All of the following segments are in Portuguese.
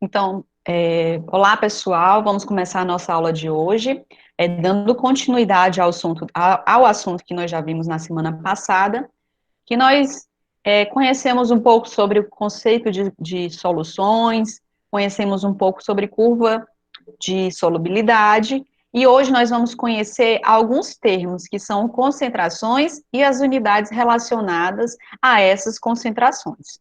Então, olá pessoal, vamos começar a nossa aula de hoje, dando continuidade ao assunto que nós já vimos na semana passada, que nós conhecemos um pouco sobre o conceito de soluções, conhecemos um pouco sobre curva de solubilidade, e hoje nós vamos conhecer alguns termos que são concentrações e as unidades relacionadas a essas concentrações.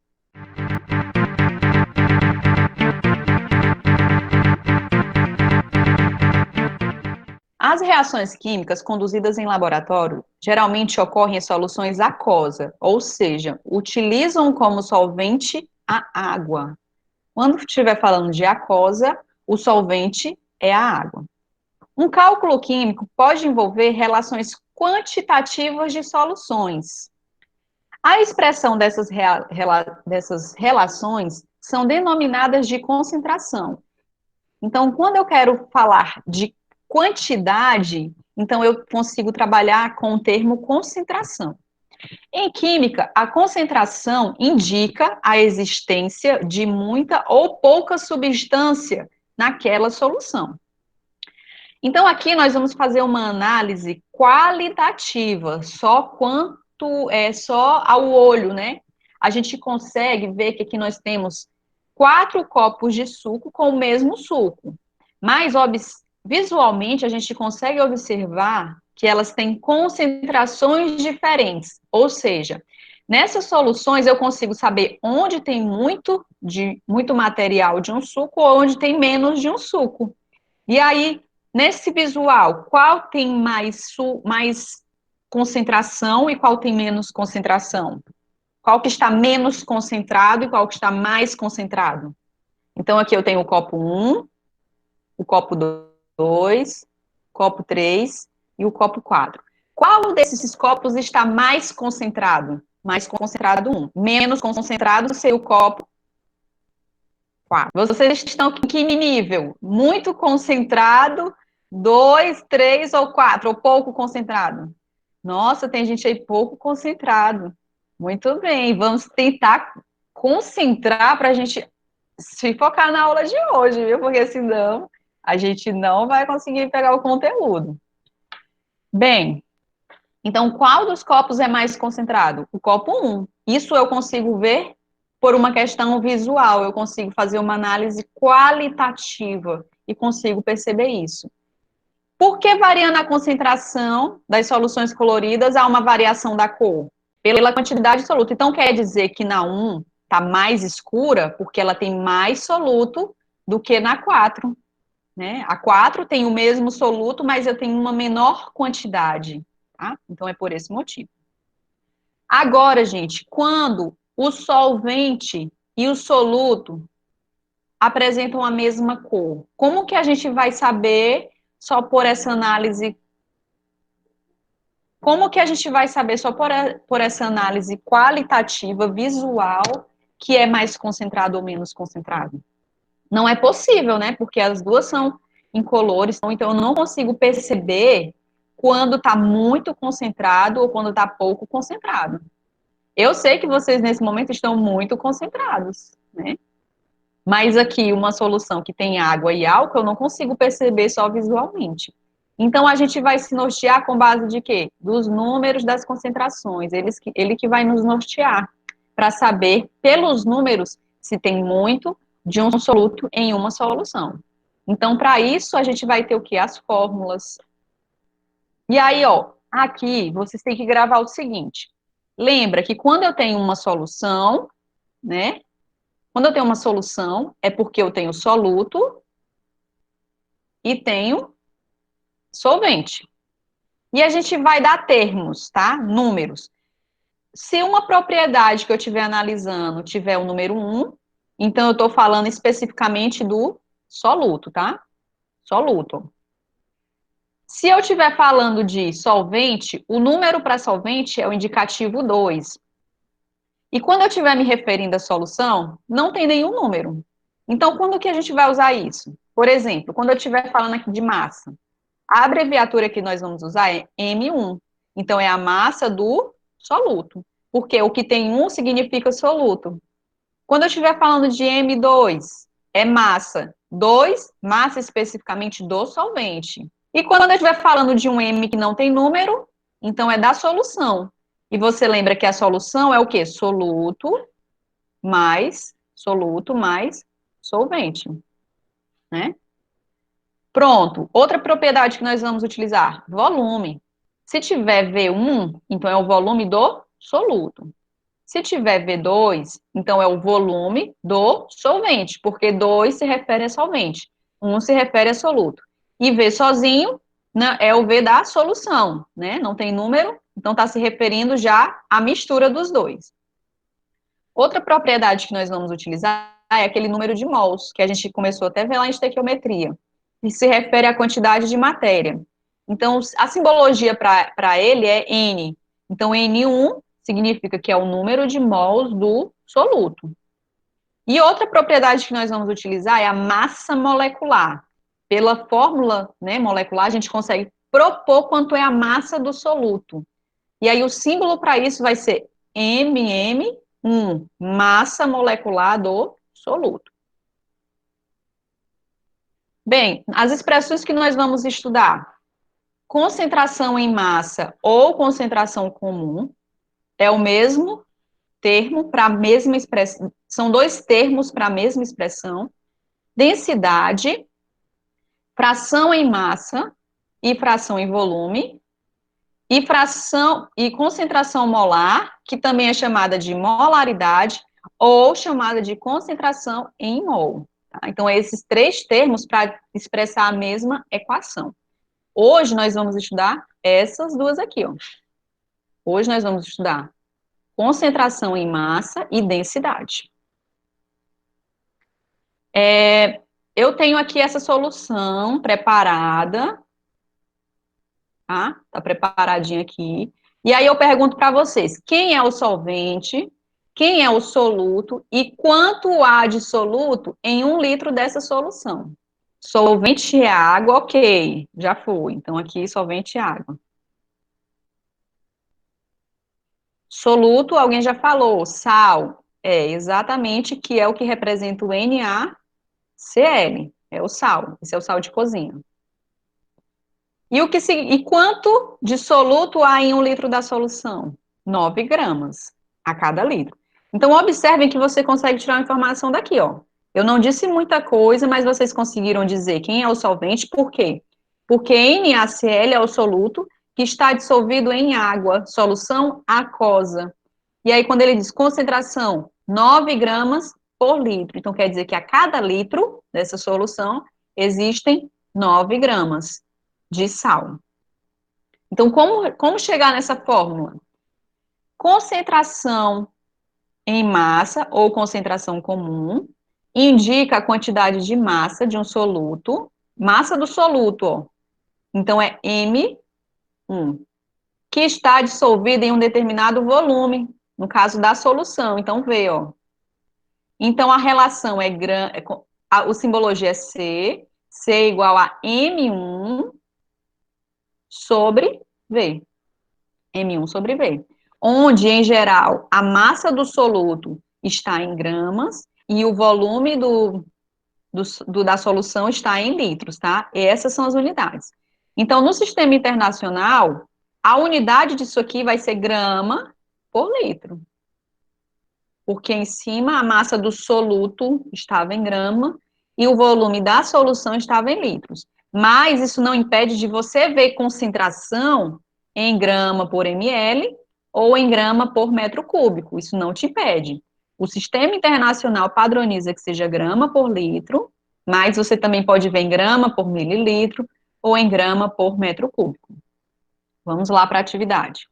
As reações químicas conduzidas em laboratório geralmente ocorrem em soluções aquosa, ou seja, utilizam como solvente a água. Quando estiver falando de aquosa, o solvente é a água. Um cálculo químico pode envolver relações quantitativas de soluções. A expressão dessas relações são denominadas de concentração. Então, quando eu quero falar de quantidade, então eu consigo trabalhar com o termo concentração. Em química, a concentração indica a existência de muita ou pouca substância naquela solução. Então, aqui nós vamos fazer uma análise qualitativa, só ao olho, né? A gente consegue ver que aqui nós temos 4 copos de suco com o mesmo suco, mas visualmente a gente consegue observar que elas têm concentrações diferentes, ou seja, nessas soluções eu consigo saber onde tem muito material de um suco ou onde tem menos de um suco. E aí, nesse visual, qual tem mais concentração e qual tem menos concentração? Qual que está menos concentrado e qual que está mais concentrado? Então, aqui eu tenho o copo 1, o copo 2, o copo 3 e o copo 4. Qual desses copos está mais concentrado? Mais concentrado 1. Menos concentrado seria o copo 4. Vocês estão em que nível? Muito concentrado, 2, 3 ou 4? Ou pouco concentrado? Nossa, tem gente aí pouco concentrado. Muito bem, vamos tentar concentrar para a gente se focar na aula de hoje, viu? Porque senão a gente não vai conseguir pegar o conteúdo. Bem, então qual dos copos é mais concentrado? O copo 1. Isso eu consigo ver por uma questão visual, eu consigo fazer uma análise qualitativa e consigo perceber isso. Por que variando a concentração das soluções coloridas há uma variação da cor? Pela quantidade de soluto. Então quer dizer que na 1 está mais escura porque ela tem mais soluto do que na 4. Né? A 4 tem o mesmo soluto, mas eu tenho uma menor quantidade. Tá? Então é por esse motivo. Agora, gente, quando o solvente e o soluto apresentam a mesma cor, como que a gente vai saber só por essa análise? Como que a gente vai saber só por essa análise qualitativa, visual, que é mais concentrado ou menos concentrado? Não é possível, né? Porque as duas são incolores, então eu não consigo perceber quando está muito concentrado ou quando está pouco concentrado. Eu sei que vocês nesse momento estão muito concentrados, né? Mas aqui uma solução que tem água e álcool eu não consigo perceber só visualmente. Então a gente vai se nortear com base de quê? Dos números das concentrações. Ele que vai nos nortear para saber pelos números se tem muito de um soluto em uma solução. Então para isso a gente vai ter o que? As fórmulas. E aí, ó, aqui vocês têm que gravar o seguinte. Lembra que quando eu tenho uma solução, né? Quando eu tenho uma solução, é porque eu tenho soluto e tenho solvente. E a gente vai dar termos, tá? Números. Se uma propriedade que eu estiver analisando tiver o número 1, então eu estou falando especificamente do soluto, tá? Soluto. Se eu estiver falando de solvente, o número para solvente é o indicativo 2. E quando eu estiver me referindo à solução, não tem nenhum número. Então, quando que a gente vai usar isso? Por exemplo, quando eu estiver falando aqui de massa, a abreviatura que nós vamos usar é M1. Então, é a massa do soluto. Porque o que tem 1 significa soluto. Quando eu estiver falando de M2, é massa. 2, massa especificamente do solvente. E quando a gente estiver falando de um M que não tem número, então é da solução. E você lembra que a solução é o quê? Soluto mais solvente, né? Pronto. Outra propriedade que nós vamos utilizar, volume. Se tiver V1, então é o volume do soluto. Se tiver V2, então é o volume do solvente, porque 2 se refere a solvente, 1 se refere a soluto. E V sozinho, né, é o V da solução, né? Não tem número, então está se referindo já à mistura dos dois. Outra propriedade que nós vamos utilizar é aquele número de mols, que a gente começou até a ver lá em estequiometria, que se refere à quantidade de matéria. Então, a simbologia para ele é N. Então, N1 significa que é o número de mols do soluto. E outra propriedade que nós vamos utilizar é a massa molecular. Pela fórmula, né, molecular, a gente consegue propor quanto é a massa do soluto. E aí o símbolo para isso vai ser MM1, massa molecular do soluto. Bem, as expressões que nós vamos estudar. Concentração em massa ou concentração comum é o mesmo termo para a mesma expressão, são dois termos para a mesma expressão. Densidade, fração em massa e fração em volume, e fração e concentração molar, que também é chamada de molaridade ou chamada de concentração em mol. Tá? Então, esses três termos para expressar a mesma equação. Hoje nós vamos estudar essas duas aqui, ó. Hoje nós vamos estudar concentração em massa e densidade. Eu tenho aqui essa solução preparada, tá? Tá preparadinha aqui. E aí eu pergunto para vocês, quem é o solvente, quem é o soluto e quanto há de soluto em 1 litro dessa solução? Solvente é água, ok, já foi. Então aqui solvente é água. Soluto, alguém já falou, sal. É exatamente que é o que representa o NaCl, é o sal. Esse é o sal de cozinha. E quanto de soluto há em 1 litro da solução? 9 gramas a cada litro. Então, observem que você consegue tirar a informação daqui, ó. Eu não disse muita coisa, mas vocês conseguiram dizer quem é o solvente, por quê? Porque NaCl é o soluto que está dissolvido em água, solução aquosa. E aí, quando ele diz concentração, 9 gramas por litro. Então, quer dizer que a cada litro dessa solução existem 9 gramas de sal. Então, como chegar nessa fórmula? Concentração em massa ou concentração comum indica a quantidade de massa de um soluto, massa do soluto, ó. Então, é M1, que está dissolvido em um determinado volume, no caso da solução. Então, vê, ó. Então, a relação o simbologia é C igual a M1 sobre V. M1 sobre V. Onde, em geral, a massa do soluto está em gramas e o volume da solução está em litros, tá? E essas são as unidades. Então, no sistema internacional, a unidade disso aqui vai ser grama por litro. Porque em cima a massa do soluto estava em grama e o volume da solução estava em litros. Mas isso não impede de você ver concentração em grama por ml ou em grama por metro cúbico. Isso não te impede. O sistema internacional padroniza que seja grama por litro, mas você também pode ver em grama por mililitro ou em grama por metro cúbico. Vamos lá para a atividade.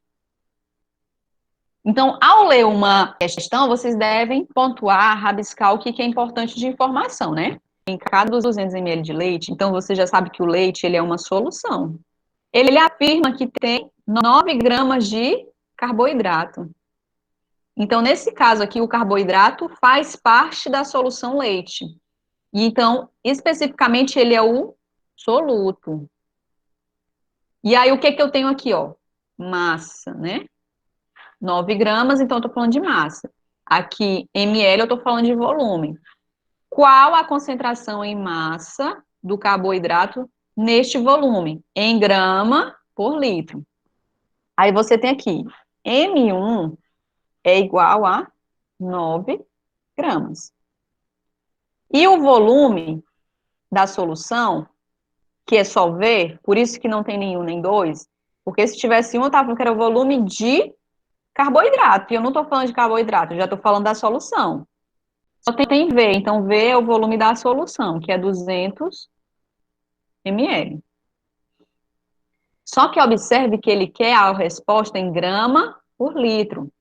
Então, ao ler uma questão, vocês devem pontuar, rabiscar o que é importante de informação, né? Em cada 200 ml de leite, então você já sabe que o leite ele é uma solução. Ele afirma que tem 9 gramas de carboidrato. Então, nesse caso aqui, o carboidrato faz parte da solução leite. E então, especificamente, ele é o soluto. E aí, o que eu tenho aqui, ó? Massa, né? 9 gramas, então eu estou falando de massa. Aqui, ml, eu estou falando de volume. Qual a concentração em massa do carboidrato neste volume? Em grama por litro. Aí você tem aqui, M1 é igual a 9 gramas. E o volume da solução, que é solver, por isso que não tem nenhum nem dois, porque se tivesse um, eu estava falando que era o volume de carboidrato, e eu não estou falando de carboidrato, eu já estou falando da solução. Só tem V, então V é o volume da solução, que é 200 ml. Só que observe que ele quer a resposta em grama por litro.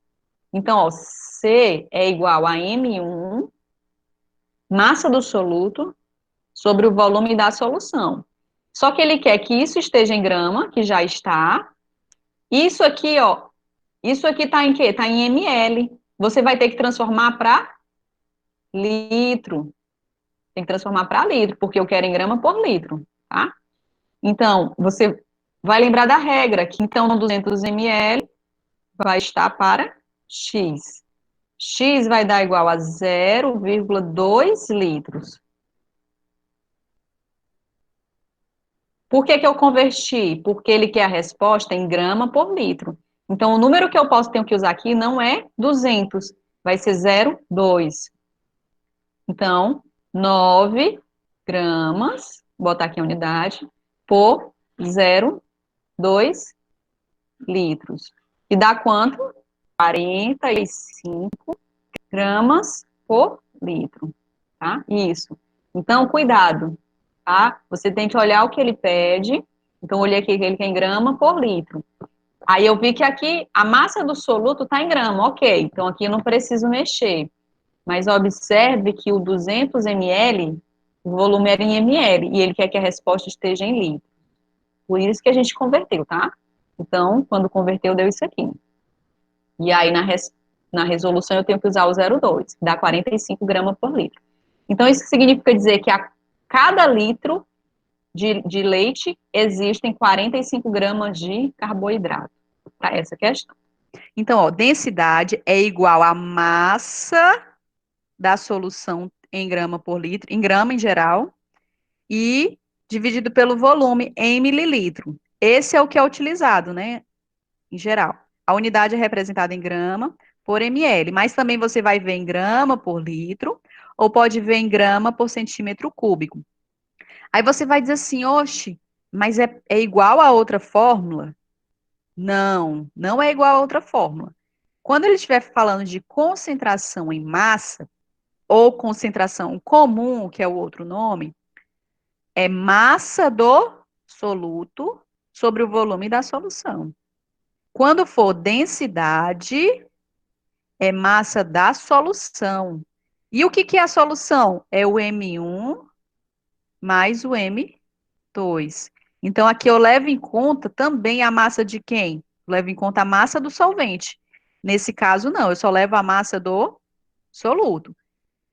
Então, ó, C é igual a M1, massa do soluto, sobre o volume da solução. Só que ele quer que isso esteja em grama, que já está. Isso aqui, ó, isso aqui está em quê? Está em ml. Você vai ter que transformar para litro. Tem que transformar para litro, porque eu quero em grama por litro, tá? Então, você vai lembrar da regra, que então 200 ml vai estar para X. X vai dar igual a 0,2 litros. Por que que eu converti? Porque ele quer a resposta em grama por litro. Então, o número que eu tenho que usar aqui não é 200, vai ser 0,2. Então, 9 gramas, vou botar aqui a unidade, por 0,2 litros. E dá quanto? 45 gramas por litro, tá? Isso. Então, cuidado, tá? Você tem que olhar o que ele pede. Então, eu olhei aqui que ele quer em grama por litro. Aí eu vi que aqui a massa do soluto está em grama, ok. Então, aqui eu não preciso mexer. Mas observe que o 200 ml, o volume era em ml, e ele quer que a resposta esteja em litro. Por isso que a gente converteu, tá? Então, quando converteu, deu isso aqui. E aí, na resolução, eu tenho que usar o 0,2, que dá 45 gramas por litro. Então, isso significa dizer que a cada litro de leite existem 45 gramas de carboidrato, para essa questão. Então, ó, densidade é igual à massa da solução em grama por litro, em grama em geral, e dividido pelo volume em mililitro. Esse é o que é utilizado, né, em geral. A unidade é representada em grama por ml, mas também você vai ver em grama por litro, ou pode ver em grama por centímetro cúbico. Aí você vai dizer assim, oxe, mas é igual a outra fórmula? Não, não é igual a outra fórmula. Quando ele estiver falando de concentração em massa, ou concentração comum, que é o outro nome, é massa do soluto sobre o volume da solução. Quando for densidade, é massa da solução. E o que que é a solução? É o M1 mais o M2. Então, aqui eu levo em conta também a massa de quem? Levo em conta a massa do solvente. Nesse caso, não, eu só levo a massa do soluto.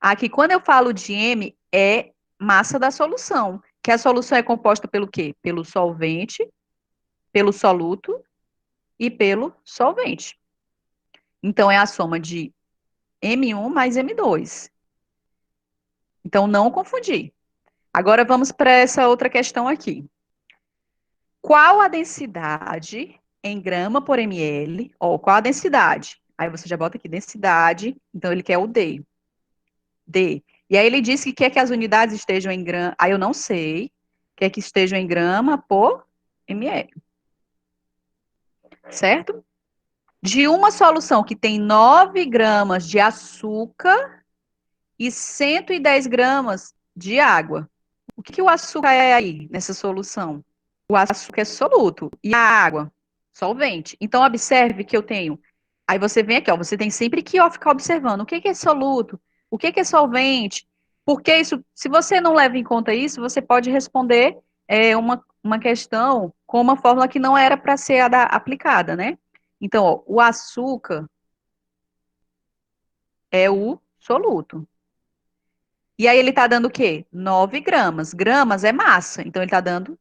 Aqui, quando eu falo de M, é massa da solução, que a solução é composta pelo quê? Pelo solvente, pelo soluto e pelo solvente. Então, é a soma de M1 mais M2. Então, não confundir. Agora, vamos para essa outra questão aqui. Qual a densidade em grama por ml? Ó, qual a densidade? Aí você já bota aqui densidade, então ele quer o D. D. E aí ele diz que quer que as unidades estejam em grama. Aí eu não sei. Quer que estejam em grama por ml. Certo? De uma solução que tem 9 gramas de açúcar e 110 gramas de água. O que o açúcar é aí nessa solução? O açúcar é soluto e a água, solvente. Então, observe que eu tenho. Aí você vem aqui, ó, você tem sempre que ó, ficar observando o que é soluto, o que é solvente, porque isso, se você não leva em conta isso, você pode responder uma questão com uma fórmula que não era para ser aplicada, né? Então, ó, o açúcar é o soluto. E aí ele está dando o quê? 9 gramas. Gramas é massa, então ele está dando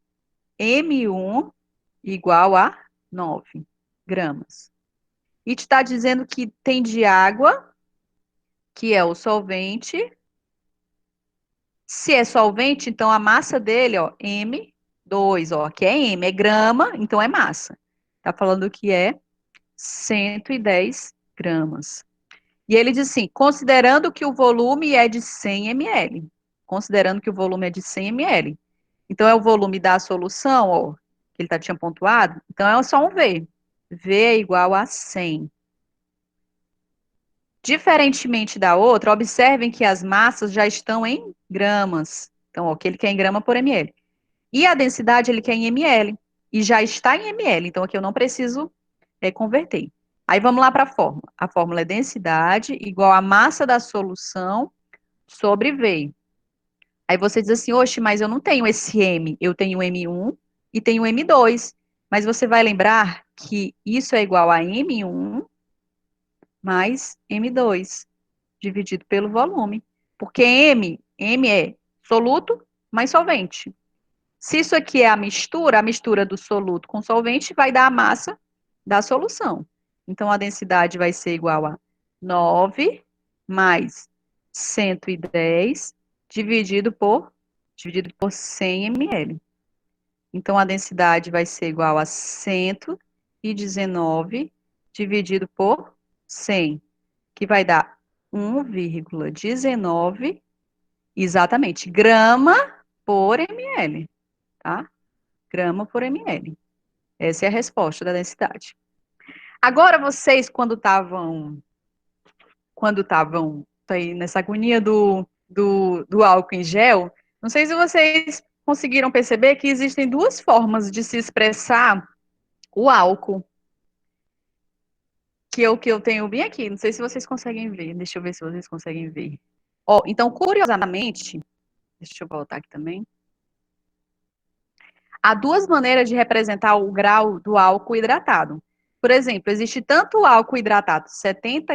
M1 igual a 9 gramas. E te está dizendo que tem de água, que é o solvente, Se é solvente, então a massa dele, ó, M2, ó, que é M, é grama, então é massa. Tá falando que é 110 gramas. E ele diz assim, considerando que o volume é de 100 ml. Considerando que o volume é de 100 ml. Então, é o volume da solução, ó, que ele tinha pontuado. Então, é só um V. V é igual a 100. Diferentemente da outra, observem que as massas já estão em gramas. Então, ó, que ele quer em grama por ml. E a densidade ele quer em ml. E já está em ml. Então, aqui eu não preciso converter. Aí, vamos lá para a fórmula. A fórmula é densidade igual a massa da solução sobre V. Aí você diz assim, oxe, mas eu não tenho esse M, eu tenho M1 e tenho M2. Mas você vai lembrar que isso é igual a M1 mais M2, dividido pelo volume. Porque M é soluto mais solvente. Se isso aqui é a mistura do soluto com solvente vai dar a massa da solução. Então, a densidade vai ser igual a 9 mais 110 dividido por 100 ml. Então, a densidade vai ser igual a 119 dividido por 100, que vai dar 1,19, exatamente, grama por ml, tá? Grama por ml. Essa é a resposta da densidade. Agora, vocês, quando estavam aí nessa agonia do álcool em gel, não sei se vocês conseguiram perceber que existem duas formas de se expressar o álcool, que é o que eu tenho bem aqui. Não sei se vocês conseguem ver. Deixa eu ver se vocês conseguem ver. Ó, então, curiosamente, deixa eu voltar aqui também. Há duas maneiras de representar o grau do álcool hidratado. Por exemplo, existe tanto o álcool hidratado 70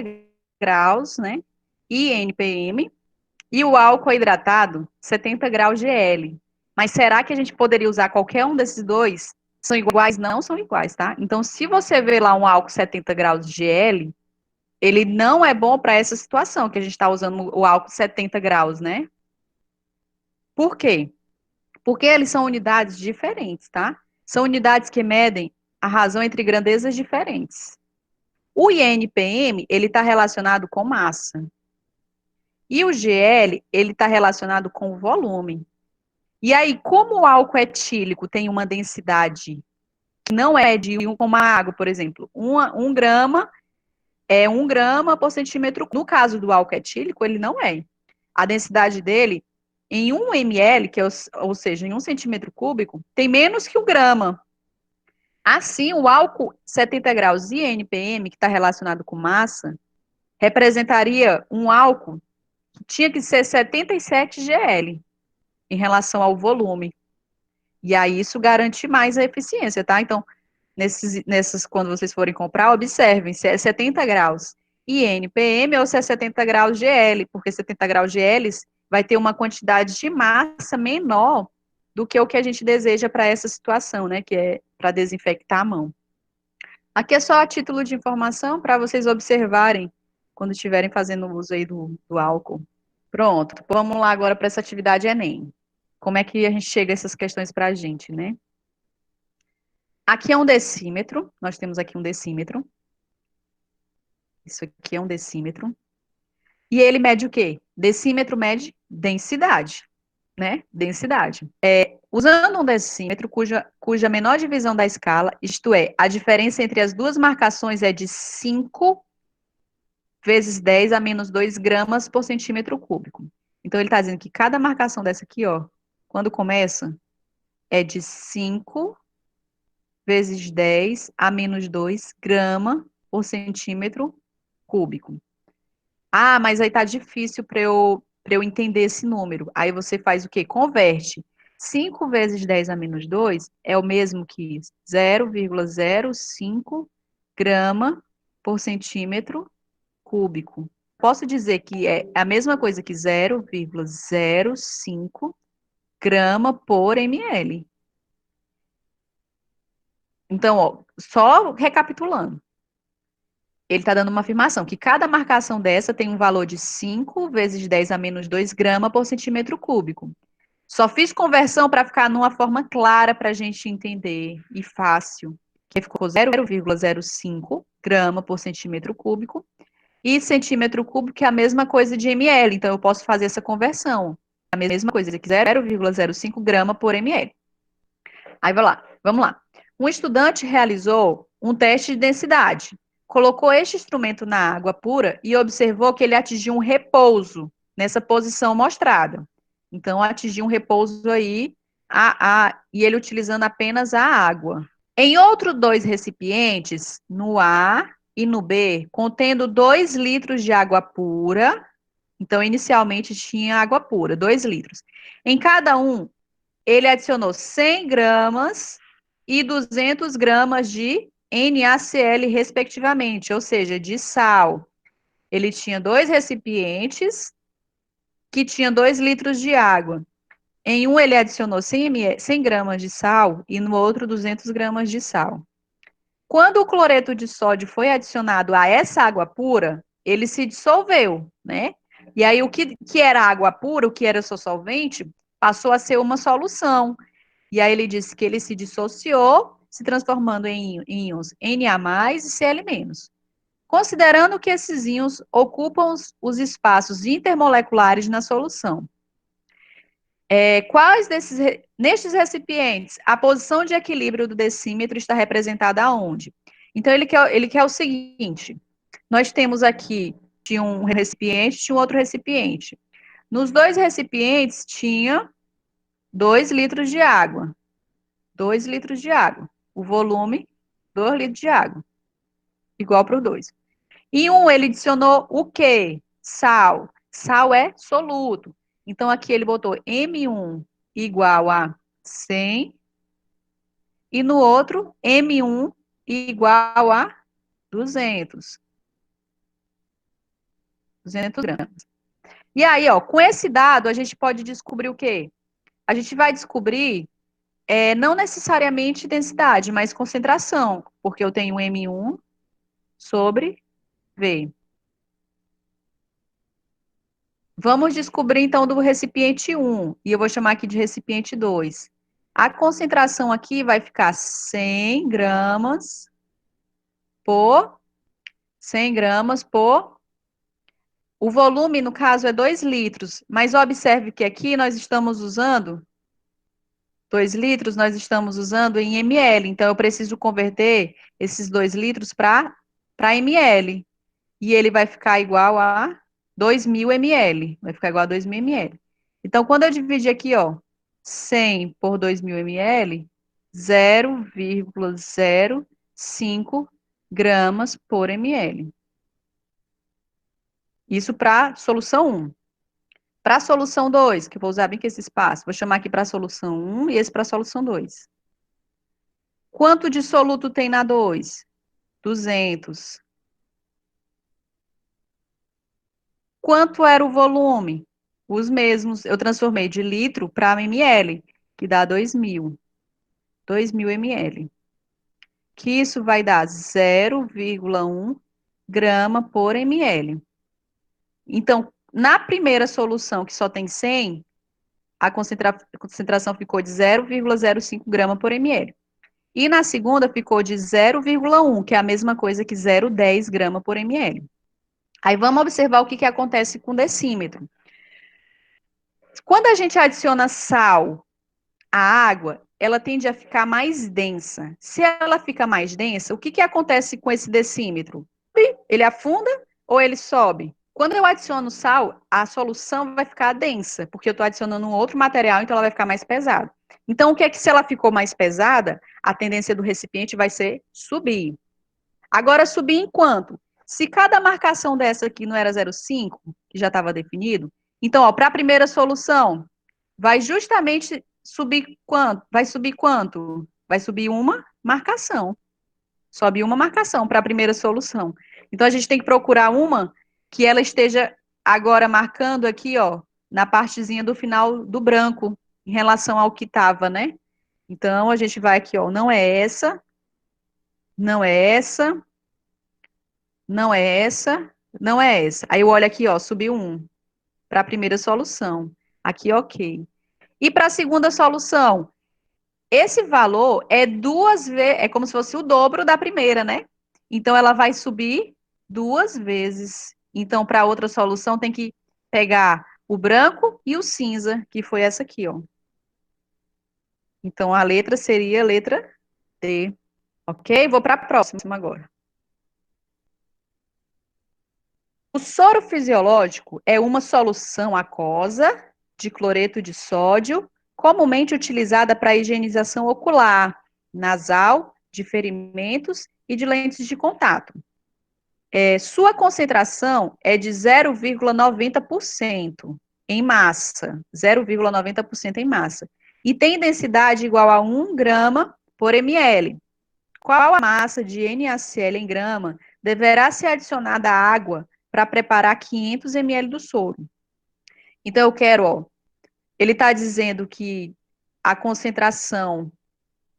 graus, né, INPM, e o álcool hidratado 70 graus GL. Mas será que a gente poderia usar qualquer um desses dois? São iguais? Não são iguais, tá? Então, se você vê lá um álcool 70 graus GL, ele não é bom para essa situação que a gente está usando o álcool 70 graus, né? Por quê? Porque eles são unidades diferentes, tá? São unidades que medem a razão entre grandezas diferentes. O INPM, ele está relacionado com massa. E o GL, ele está relacionado com volume. E aí, como o álcool etílico tem uma densidade que não é de como a água, por exemplo, 1 grama é 1 grama por centímetro. No caso do álcool etílico, ele não é. A densidade dele, em 1 ml, que é, ou seja, em 1 centímetro cúbico, tem menos que 1 grama. Assim, o álcool 70 graus INPM, que está relacionado com massa, representaria um álcool que tinha que ser 77 GL em relação ao volume. E aí isso garante mais a eficiência, tá? Então, quando vocês forem comprar, observem se é 70 graus INPM ou se é 70 graus GL, porque 70 graus GL vai ter uma quantidade de massa menor do que o que a gente deseja para essa situação, né? Que é para desinfectar a mão. Aqui é só a título de informação para vocês observarem quando estiverem fazendo uso aí do álcool. Pronto, vamos lá agora para essa atividade Enem. Como é que a gente chega a essas questões para a gente, né? Aqui é um decímetro, nós temos aqui um decímetro. Isso aqui é um decímetro. E ele mede o quê? Decímetro mede densidade, né? Densidade. Usando um decímetro cuja menor divisão da escala, isto é, a diferença entre as duas marcações é de 5 vezes 10 a menos 2 gramas por centímetro cúbico. Então, ele está dizendo que cada marcação dessa aqui, ó, quando começa, é de 5 vezes 10 a menos 2 grama por centímetro cúbico. Ah, mas aí tá difícil para eu entender esse número. Aí você faz o quê? Converte. 5 vezes 10 a menos 2 é o mesmo que 0,05 grama por centímetro cúbico. Posso dizer que é a mesma coisa que 0,05 grama por ml. Então, ó, só recapitulando. ele está dando uma afirmação, que cada marcação dessa tem um valor de 5 vezes 10 a menos 2 gramas por centímetro cúbico. Só fiz conversão para ficar numa forma clara para a gente entender e fácil, que ficou 0,05 grama por centímetro cúbico, e centímetro cúbico é a mesma coisa de ml, então eu posso fazer essa conversão. A mesma coisa, que 0,05 grama por ml. Aí vamos lá. Um estudante realizou um teste de densidade. Colocou este instrumento na água pura e observou que ele atingiu um repouso nessa posição mostrada. Então, atingiu um repouso aí, e ele utilizando apenas a água. Em outros dois recipientes, no A e no B, contendo 2 litros de água pura. Então, inicialmente tinha água pura, 2 litros. Em cada um, ele adicionou 100 gramas e 200 gramas de NaCl, respectivamente, ou seja, de sal. Ele tinha 2 recipientes que tinham 2 litros de água. Em um, ele adicionou 100 gramas de sal e no outro, 200 gramas de sal. Quando o cloreto de sódio foi adicionado a essa água pura, ele se dissolveu, né? E aí, o que era água pura, o que era seu solvente, passou a ser uma solução. E aí ele disse que ele se dissociou, se transformando em íons Na+ e Cl-. Considerando que esses íons ocupam os espaços intermoleculares na solução. Nestes recipientes, a posição de equilíbrio do decímetro está representada aonde? Então, ele quer o seguinte, nós temos aqui, tinha um recipiente, tinha um outro recipiente. Nos 2 recipientes, tinha 2 litros de água. 2 litros de água. O volume, 2 litros de água. Igual para os 2. E um, ele adicionou o quê? Sal. Sal é soluto. Então, aqui ele botou M1 igual a 100. E no outro, M1 igual a 200. 200 gramas. E aí, ó, com esse dado, a gente pode descobrir o quê? A gente vai descobrir, não necessariamente densidade, mas concentração, porque eu tenho M1 sobre V. Vamos descobrir, então, do recipiente 1, e eu vou chamar aqui de recipiente 2. A concentração aqui vai ficar 100 gramas por 100 gramas por... O volume, no caso, é 2 litros, mas observe que aqui nós estamos usando 2 litros, nós estamos usando em ml, então eu preciso converter esses 2 litros para ml. E ele vai ficar igual a 2.000 ml. Vai ficar igual a 2.000 ml. Então, quando eu dividir aqui, ó, 100 por 2.000 ml, 0,05 gramas por ml. Isso para solução 1. Para a solução 2, que eu vou usar bem que esse espaço, vou chamar aqui para a solução 1 e esse para a solução 2. Quanto de soluto tem na 2? 200. Quanto era o volume? Os mesmos. Eu transformei de litro para ml, que dá 2.000. 2.000 ml. Que isso vai dar 0,1 grama por ml. Então, na primeira solução, que só tem 100, a concentração ficou de 0,05 grama por ml. E na segunda ficou de 0,1, que é a mesma coisa que 0,10 grama por ml. Aí vamos observar o que acontece com o decímetro. Quando a gente adiciona sal à água, ela tende a ficar mais densa. Se ela fica mais densa, o que acontece com esse decímetro? Ele afunda ou ele sobe? Quando eu adiciono sal, a solução vai ficar densa, porque eu estou adicionando um outro material, então ela vai ficar mais pesada. Então, o que é que se ela ficou mais pesada, a tendência do recipiente vai ser subir. Agora, subir em quanto? Se cada marcação dessa aqui não era 0,5, que já estava definido, então, para a primeira solução, vai justamente subir quanto? Vai subir quanto? Vai subir uma marcação. Sobe uma marcação para a primeira solução. Então, a gente tem que procurar uma que ela esteja agora marcando aqui, ó, na partezinha do final do branco, em relação ao que estava, né? Então, a gente vai aqui, ó, não é essa, Não é essa, não é essa. Aí eu olho aqui, ó, subiu um para a primeira solução. Aqui, ok. E para a segunda solução, esse valor é duas vezes, é como se fosse o dobro da primeira, né? Então ela vai subir duas vezes. Então, para outra solução, tem que pegar o branco e o cinza, que foi essa aqui, ó. Então a letra seria a letra D. Ok? Vou para a próxima agora. O soro fisiológico é uma solução aquosa de cloreto de sódio, comumente utilizada para higienização ocular, nasal, de ferimentos e de lentes de contato. Sua concentração é de 0,90% em massa, 0,90% em massa, e tem densidade igual a 1 grama por ml. Qual a massa de NaCl em grama deverá ser adicionada à água para preparar 500 ml do soro? Então, eu quero, ó, ele está dizendo que a concentração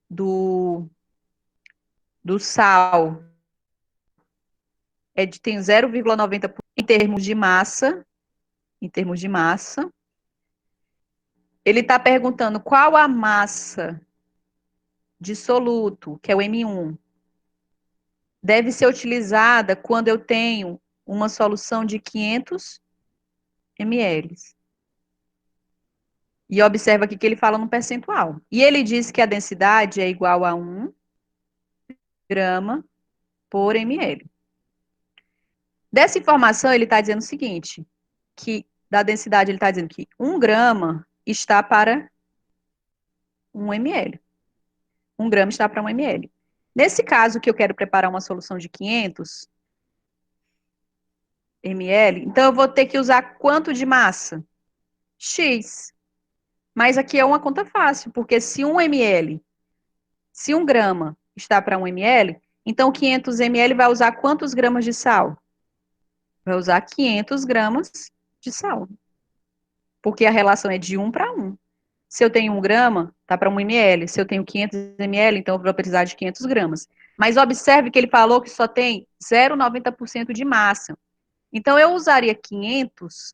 do, do sal tem 0,90% em termos de massa. Ele está perguntando qual a massa de soluto, que é o M1, deve ser utilizada quando eu tenho uma solução de 500 ml. E observa aqui que ele fala no percentual. E ele diz que a densidade é igual a 1 grama por ml. Dessa informação, ele está dizendo o seguinte, que da densidade ele está dizendo que 1 grama está para 1 ml. 1 grama está para 1 ml. Nesse caso que eu quero preparar uma solução de 500 ml, então eu vou ter que usar quanto de massa? X. Mas aqui é uma conta fácil, porque se 1 grama está para 1 ml, então 500 ml vai usar quantos gramas de sal? Vai usar 500 gramas de sal. Porque a relação é de 1 para 1. Se eu tenho 1 grama, tá para 1 ml. Se eu tenho 500 ml, então eu vou precisar de 500 gramas. Mas observe que ele falou que só tem 0,90% de massa. Então eu usaria 500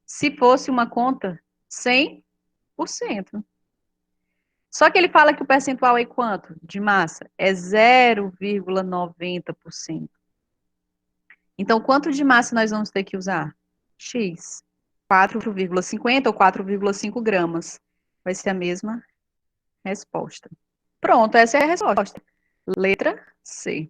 se fosse uma conta 100%. Só que ele fala que o percentual é quanto de massa? É 0,90%. Então, quanto de massa nós vamos ter que usar? X. 4,50 ou 4,5 gramas. Vai ser a mesma resposta. Pronto, essa é a resposta. Letra C.